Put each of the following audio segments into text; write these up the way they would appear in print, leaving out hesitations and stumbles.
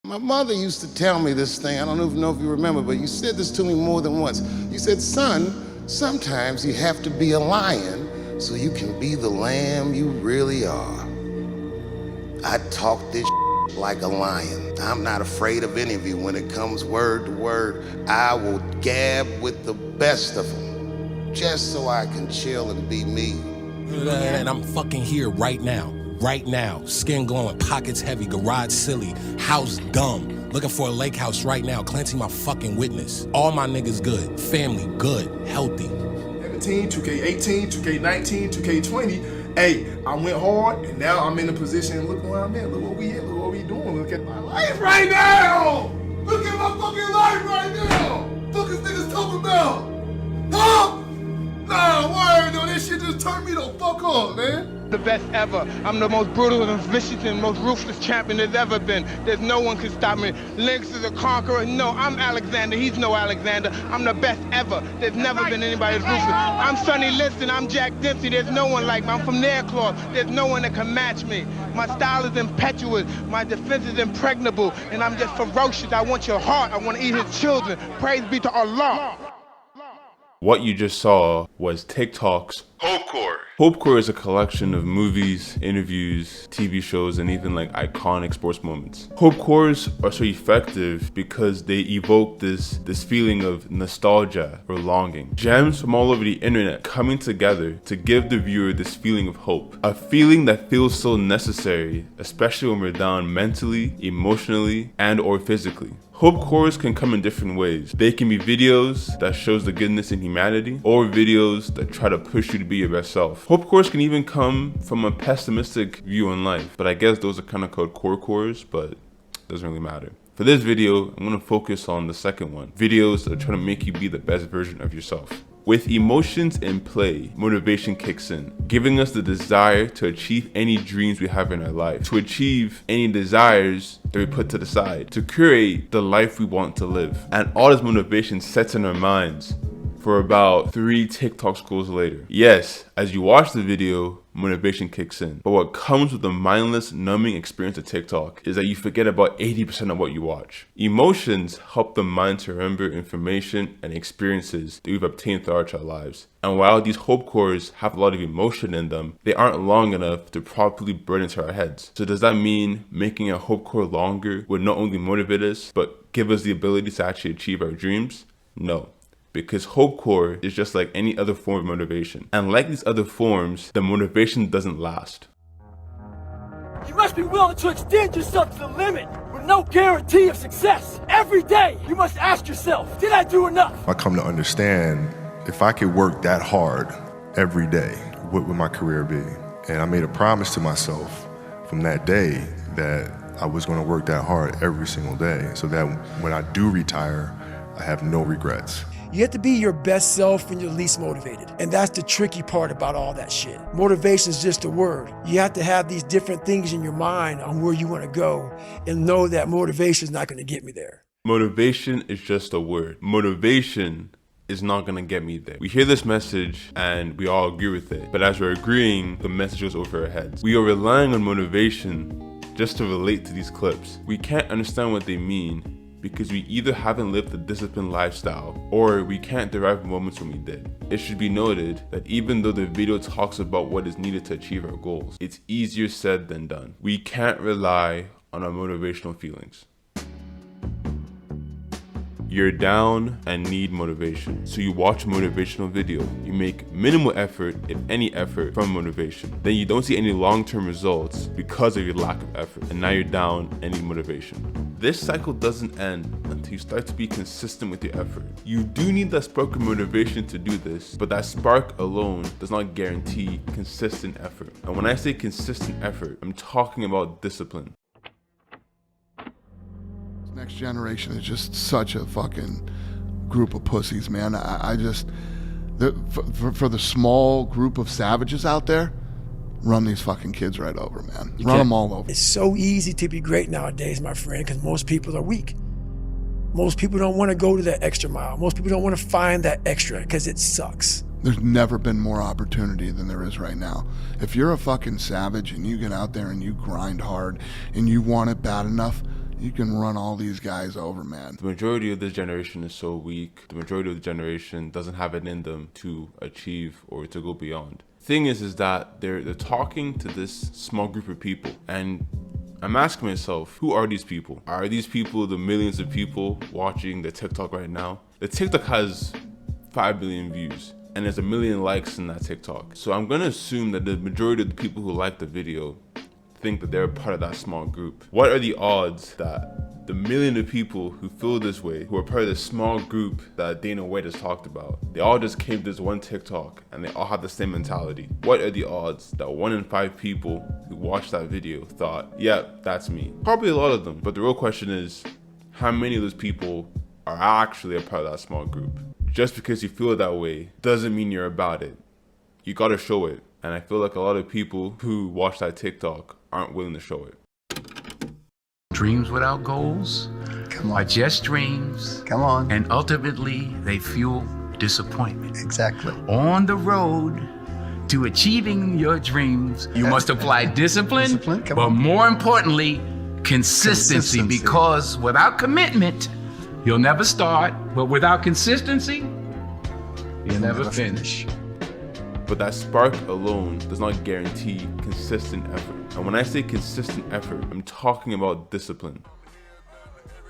My mother used to tell me this thing, I don't even know if you remember, but you said this to me more than once. You said, son, sometimes you have to be a lion so you can be the lamb you really are. I talk this like a lion. I'm not afraid of any of you. When it comes word to word, I will gab with the best of them, just so I can chill and be me. And I'm fucking here right now. Right now, skin glowing, pockets heavy, garage silly, house dumb. Looking for a lake house right now, Clancy my fucking witness. All my niggas good, family good, healthy. 17, 2K18, 2K19, 2K20. Hey, I went hard and now I'm in a position. Look where I'm at, look what we at, look what we doing. Look at my life right now! Look at my fucking life right now! Fuck is niggas talking about? Huh? Nah, word, though, this shit just turned me the fuck on, man. The best ever. I'm the most brutal and vicious and most ruthless champion there's ever been. There's no one can stop me. Lynx is a conqueror. No, I'm Alexander. He's no Alexander. I'm the best ever. There's never been anybody as ruthless. I'm Sonny Liston. I'm Jack Dempsey. There's no one like me. I'm from Nairclaw. There's no one that can match me. My style is impetuous. My defense is impregnable. And I'm just ferocious. I want your heart. I want to eat his children. Praise be to Allah. What you just saw was TikTok's Hopecore. Hopecore is a collection of movies, interviews, TV shows, and even like iconic sports moments. Hopecores are so effective because they evoke this feeling of nostalgia or longing. Gems from all over the internet coming together to give the viewer this feeling of hope. A feeling that feels so necessary, especially when we're down mentally, emotionally, and or physically. Hopecores can come in different ways. They can be videos that shows the goodness in humanity, or videos that try to push you to be your best self. Hopecores can even come from a pessimistic view on life, but I guess those are kind of called corecores, but it doesn't really matter. For this video, I'm gonna focus on the second one. Videos that are trying to make you be the best version of yourself. With emotions in play, motivation kicks in, giving us the desire to achieve any dreams we have in our life, to achieve any desires that we put to the side, to create the life we want to live. And all this motivation sets in our minds for about 3 TikTok scrolls later. Yes, as you watch the video, motivation kicks in. But what comes with the mindless, numbing experience of TikTok is that you forget about 80% of what you watch. Emotions help the mind to remember information and experiences that we've obtained throughout our lives. And while these Hopecores have a lot of emotion in them, they aren't long enough to properly burn into our heads. So does that mean making a Hopecore longer would not only motivate us, but give us the ability to actually achieve our dreams? No. Because Hopecore is just like any other form of motivation. And like these other forms, the motivation doesn't last. You must be willing to extend yourself to the limit with no guarantee of success. Every day, you must ask yourself, did I do enough? I come to understand if I could work that hard every day, what would my career be? And I made a promise to myself from that day that I was going to work that hard every single day so that when I do retire, I have no regrets. You have to be your best self when you're least motivated. And that's the tricky part about all that shit. Motivation is just a word. You have to have these different things in your mind on where you want to go and know that motivation is not going to get me there. Motivation is just a word. Motivation is not going to get me there. We hear this message and we all agree with it. But as we're agreeing, the message goes over our heads. We are relying on motivation just to relate to these clips. We can't understand what they mean because we either haven't lived a disciplined lifestyle or we can't derive moments when we did. It should be noted that even though the video talks about what is needed to achieve our goals, it's easier said than done. We can't rely on our motivational feelings. You're down and need motivation. So you watch a motivational video. You make minimal effort, if any effort, from motivation. Then you don't see any long-term results because of your lack of effort. And now you're down and need motivation. This cycle doesn't end until you start to be consistent with your effort. You do need that spark of motivation to do this, but that spark alone does not guarantee consistent effort. And when I say consistent effort, I'm talking about discipline. Next generation is just such a fucking group of pussies, man. I just, for the small group of savages out there, run these fucking kids right over, man. Run them all over. It's so easy to be great nowadays, my friend, because most people are weak. Most people don't want to go to that extra mile. Most people don't want to find that extra because it sucks. There's never been more opportunity than there is right now. If you're a fucking savage and you get out there and you grind hard and you want it bad enough, you can run all these guys over, man. The majority of this generation is so weak. The majority of the generation doesn't have it in them to achieve or to go beyond. Thing is that they're talking to this small group of people, and I'm asking myself, who are these people? Are these people the millions of people watching the TikTok right now? The TikTok has 5 billion views, and there's 1 million likes in that TikTok. So I'm gonna assume that the majority of the people who like the video think that they're part of that small group. What are the odds that the million of people who feel this way, who are part of this small group that Dana White has talked about, they all just came to this one TikTok and they all have the same mentality? What are the odds that 1 in 5 people who watched that video thought, yeah, that's me? Probably a lot of them, but the real question is, how many of those people are actually a part of that small group? Just because you feel that way doesn't mean you're about it. You gotta show it. And I feel like a lot of people who watch that TikTok aren't willing to show it. Dreams without goals are just dreams. Come on. And ultimately, they fuel disappointment. Exactly. On the road to achieving your dreams, you must apply discipline, but more importantly, consistency. Because without commitment, you'll never start, but without consistency, you'll never finish. But that spark alone does not guarantee consistent effort. And when I say consistent effort, I'm talking about discipline.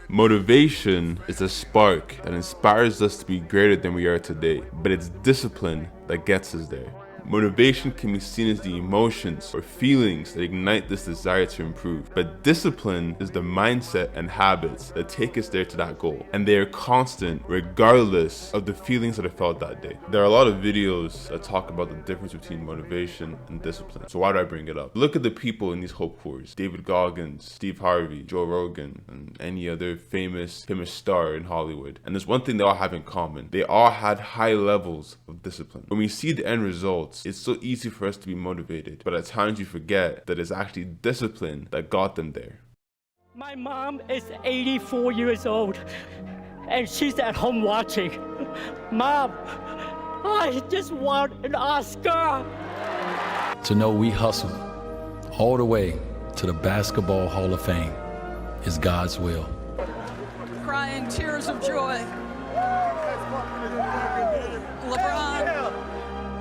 Motivation is a spark that inspires us to be greater than we are today, but it's discipline that gets us there. Motivation can be seen as the emotions or feelings that ignite this desire to improve, but discipline is the mindset and habits that take us there to that goal, and they are constant regardless of the feelings that I felt that day. There are a lot of videos that talk about the difference between motivation and discipline, so why do I bring it up? Look at the people in these Hopecores: David Goggins, Steve Harvey, Joe Rogan, and any other famous star in Hollywood. And there's one thing they all have in common: they all had high levels of discipline. When we see the end results, it's so easy for us to be motivated, but at times you forget that it's actually discipline that got them there. My mom is 84 years old, and she's at home watching. Mom, I just want an Oscar. To know we hustled all the way to the Basketball Hall of Fame is God's will. Crying tears of joy. LeBron.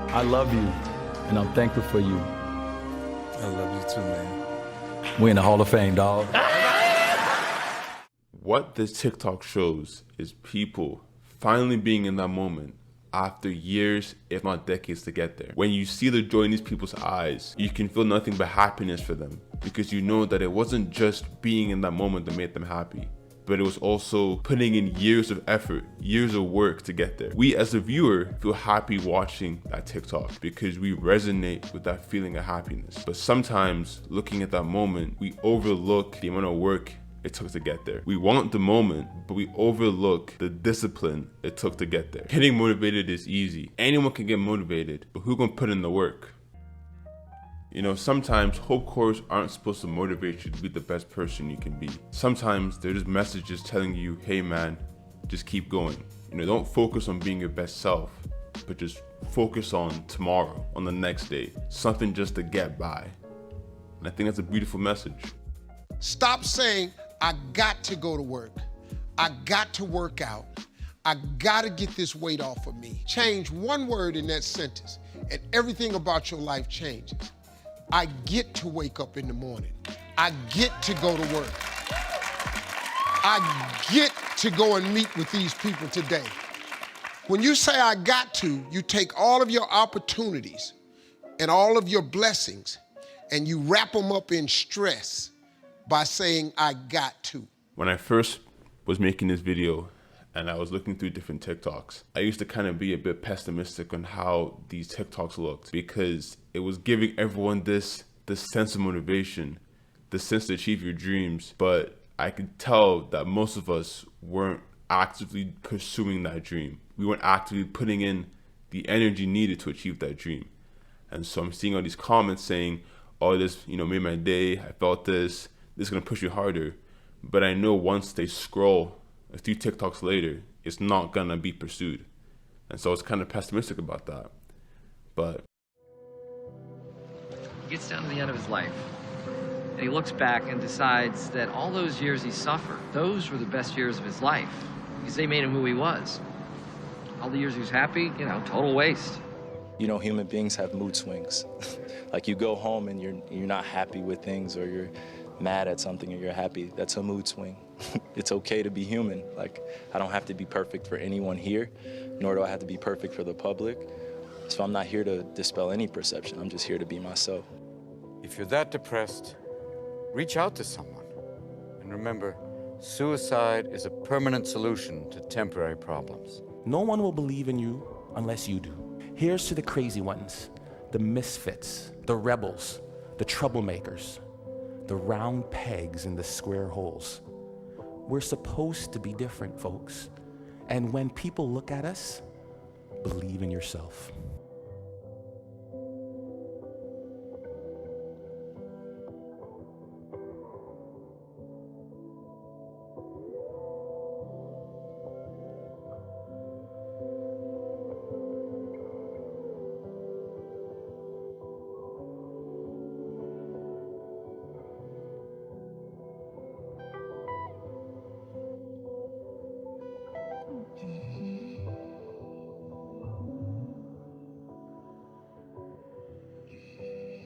I love you, and I'm thankful for you. I love you too, man. We're in the Hall of Fame, dog. What this TikTok shows is people finally being in that moment after years, if not decades, to get there. When you see the joy in these people's eyes, you can feel nothing but happiness for them, because you know that it wasn't just being in that moment that made them happy, but it was also putting in years of effort, years of work to get there. We as a viewer feel happy watching that TikTok because we resonate with that feeling of happiness. But sometimes looking at that moment, we overlook the amount of work it took to get there. We want the moment, but we overlook the discipline it took to get there. Getting motivated is easy. Anyone can get motivated, but who gonna put in the work? You know, sometimes Hopecores aren't supposed to motivate you to be the best person you can be. Sometimes they're just messages telling you, hey man, just keep going. You know, don't focus on being your best self, but just focus on tomorrow, on the next day. Something just to get by. And I think that's a beautiful message. Stop saying, I got to go to work. I got to work out. I gotta get this weight off of me. Change one word in that sentence and everything about your life changes. I get to wake up in the morning. I get to go to work. I get to go and meet with these people today. When you say I got to, you take all of your opportunities and all of your blessings and you wrap them up in stress by saying I got to. When I first was making this video and I was looking through different TikToks, I used to kind of be a bit pessimistic on how these TikToks looked, because it was giving everyone this sense of motivation, the sense to achieve your dreams, but I could tell that most of us weren't actively pursuing that dream. We weren't actively putting in the energy needed to achieve that dream. And so I'm seeing all these comments saying, oh, this, made my day, I felt this is gonna push you harder. But I know once they scroll a few TikToks later, it's not gonna be pursued. And so I was kind of pessimistic about that. But he gets down to the end of his life, And he looks back and decides that all those years he suffered, those were the best years of his life, because they made him who he was. All the years he was happy, you know, total waste. You know, human beings have mood swings. Like you go home and you're not happy with things, or you're mad at something and you're happy. That's a mood swing. It's okay to be human. Like, I don't have to be perfect for anyone here, nor do I have to be perfect for the public. So I'm not here to dispel any perception. I'm just here to be myself. If you're that depressed, reach out to someone. And remember, suicide is a permanent solution to temporary problems. No one will believe in you unless you do. Here's to the crazy ones, the misfits, the rebels, the troublemakers, the round pegs in the square holes. We're supposed to be different, folks. And when people look at us, believe in yourself.